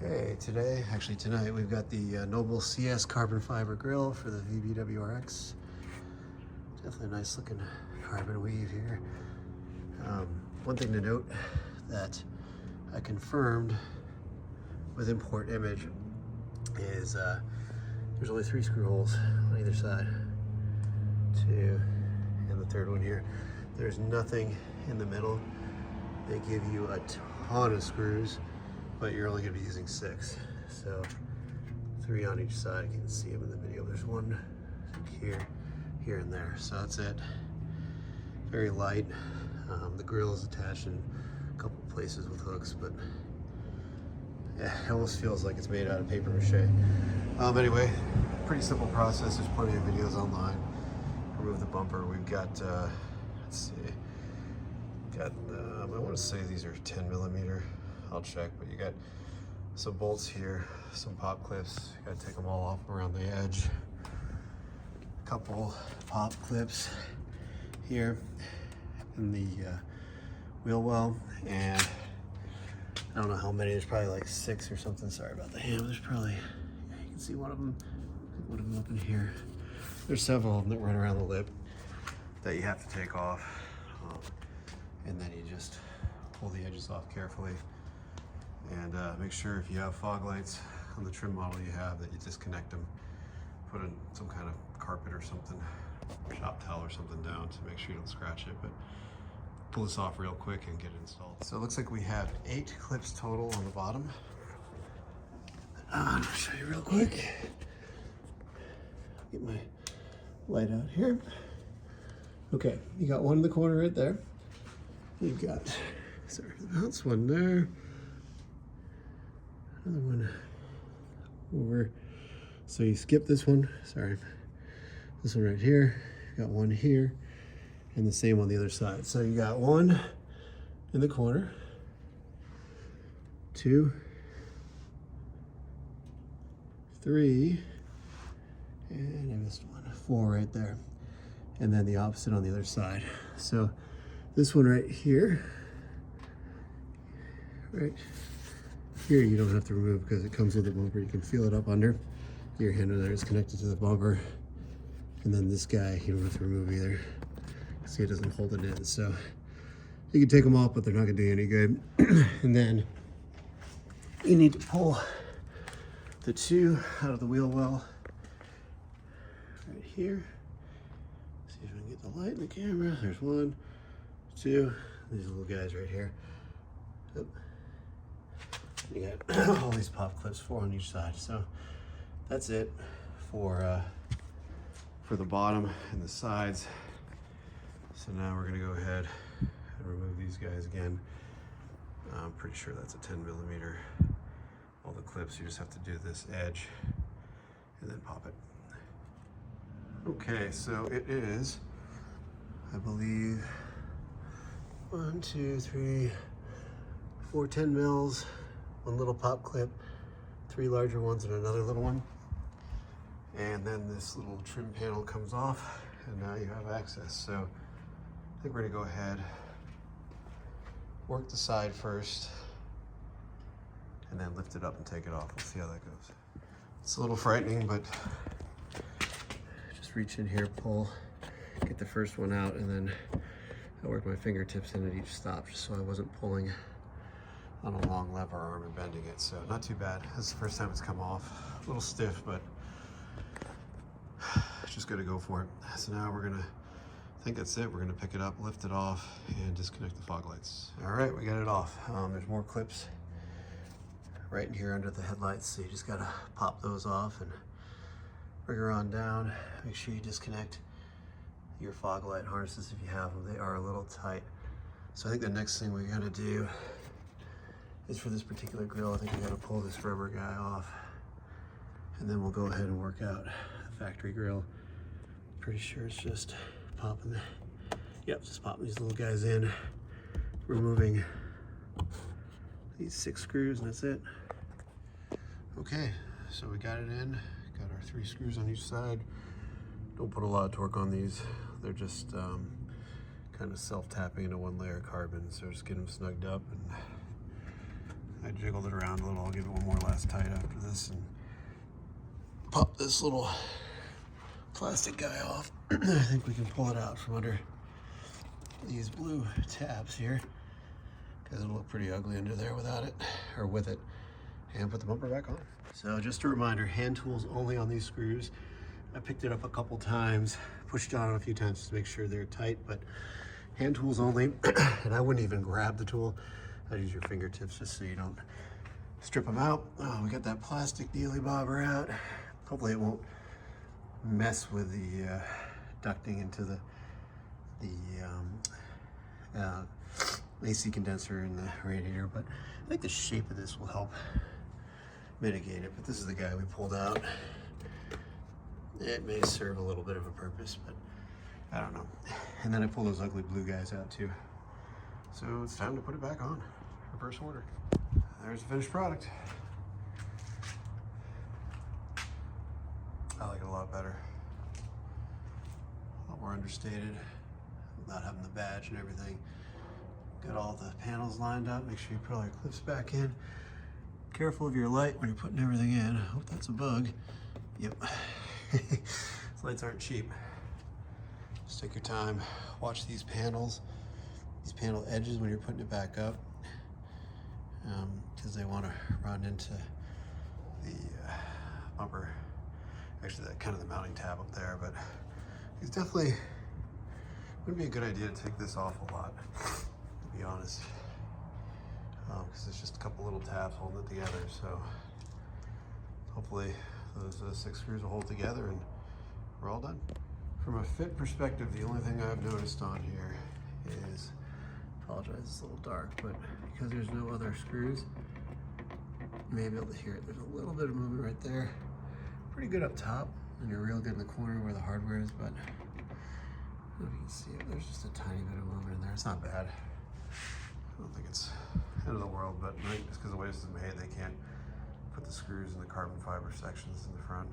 Okay, tonight, we've got the Noble CS carbon fiber grill for the WRX. Definitely a nice looking carbon weave here. One thing to note that I confirmed with import image is there's only 3 screw holes on either side. 2, and the third one here. There's nothing in the middle. They give you a ton of screws, but you're only going to be using 6. So 3 on each side. You can see them in the video. There's 1 here, and there. So that's it. Very light. The grill is attached in a couple places with hooks, but yeah, it almost feels like it's made out of paper mache. Anyway, pretty simple process. There's plenty of videos online. Remove the bumper. We've got, let's see, I want to say these are 10 millimeter. I'll check, but you got some bolts here, some pop clips. You got to take them all off around the edge. A couple pop clips here in the wheel well, and I don't know how many. There's probably like 6 or something. Sorry about the hand. There's probably, you can see one of them up in here. There's several of them that run around the lip that you have to take off, and then you just pull the edges off carefully. And make sure if you have fog lights on the trim model you have, that you disconnect them. Put in some kind of carpet or something, shop towel or something down to make sure you don't scratch it. But pull this off real quick and get it installed. So it looks like we have 8 clips total on the bottom. I'll show you real quick. Get my light out here. Okay, you got one in the corner right there. You've got, sorry for the bounce, one there. Another one over. So you skip this one, sorry. This one right here, you got one here, and the same on the other side. So you got 1 in the corner, 2, 3, and I missed one, 4 right there. And then the opposite on the other side. So this one right here, you don't have to remove because it comes with the bumper. You can feel it up under. Your handle there is connected to the bumper. And then this guy, you don't have to remove either. See, it doesn't hold it in. So you can take them off, but they're not gonna do you any good. And then you need to pull the 2 out of the wheel well right here. See if I can get the light in the camera. There's 1, 2, these little guys right here. Yep. You got all these pop clips, 4 on each side. So that's it for the bottom and the sides. So now we're gonna go ahead and remove these guys again. I'm pretty sure that's a 10 millimeter. All the clips, you just have to do this edge and then pop it. Okay, so it is, I believe, 1, 2, 3, 4 10 mils, 1 little pop clip, 3 larger ones and another little one. And then this little trim panel comes off, and now you have access. So I think we're gonna go ahead, work the side first, and then lift it up and take it off. We'll see how that goes. It's a little frightening, but just reach in here, pull, get the first one out, and then I work my fingertips in at each stop just so I wasn't pulling on a long lever arm and bending it. So not too bad. This is the first time it's come off. A little stiff, but just gotta go for it. So now we're gonna, I think that's it. We're gonna pick it up, lift it off, and disconnect the fog lights. All right, we got it off. There's more clips right in here under the headlights. So you just gotta pop those off and bring her on down. Make sure you disconnect your fog light harnesses if you have them. They are a little tight. So I think the next thing we gotta do is for this particular grill, I think we gotta pull this rubber guy off, and then we'll go ahead and work out the factory grill. Pretty sure it's just popping just popping these little guys in, removing these 6 screws, and that's it. Okay, so we got it in, got our 3 screws on each side. Don't put a lot of torque on these. They're just kind of self-tapping into 1 layer of carbon, so just get them snugged up, and I I jiggled it around a little. I'll give it one more last tight after this and pop this little plastic guy off. I think we can pull it out from under these blue tabs here, because it'll look pretty ugly under there without it, or with it, and put the bumper back on. So just a reminder, hand tools only on these screws. I picked it up a couple times, pushed on it a few times to make sure they're tight, but hand tools only. And I wouldn't even grab the tool. I'd use your fingertips just so you don't strip them out. Oh, we got that plastic dealy bobber out. Hopefully it won't mess with the ducting into the AC condenser in the radiator, but I think the shape of this will help mitigate it. But this is the guy we pulled out. It may serve a little bit of a purpose, but I don't know. And then I pull those ugly blue guys out too. So it's time to put it back on, reverse order. There's the finished product. I like it a lot better. A lot more understated, not having the badge and everything. Got all the panels lined up. Make sure you put all your clips back in. Careful of your light when you're putting everything in. I hope that's a bug. Yep. These lights aren't cheap. Just take your time. Watch these panels, these panel edges when you're putting it back up, because they want to run into the bumper. Actually, that kind of the mounting tab up there, but it's definitely wouldn't be a good idea to take this off a lot, to be honest, because it's just a couple little tabs holding it together. So hopefully those 6 screws will hold together and we're all done. From a fit perspective, the only thing I've noticed on here is, apologize, it's a little dark, but because there's no other screws, you may be able to hear it. There's a little bit of movement right there. Pretty good up top, and you're real good in the corner where the hardware is, but I don't know if you can see it. There's just a tiny bit of movement in there. It's not bad. I don't think it's end of the world, but just because the way this is made, they can't put the screws in the carbon fiber sections in the front.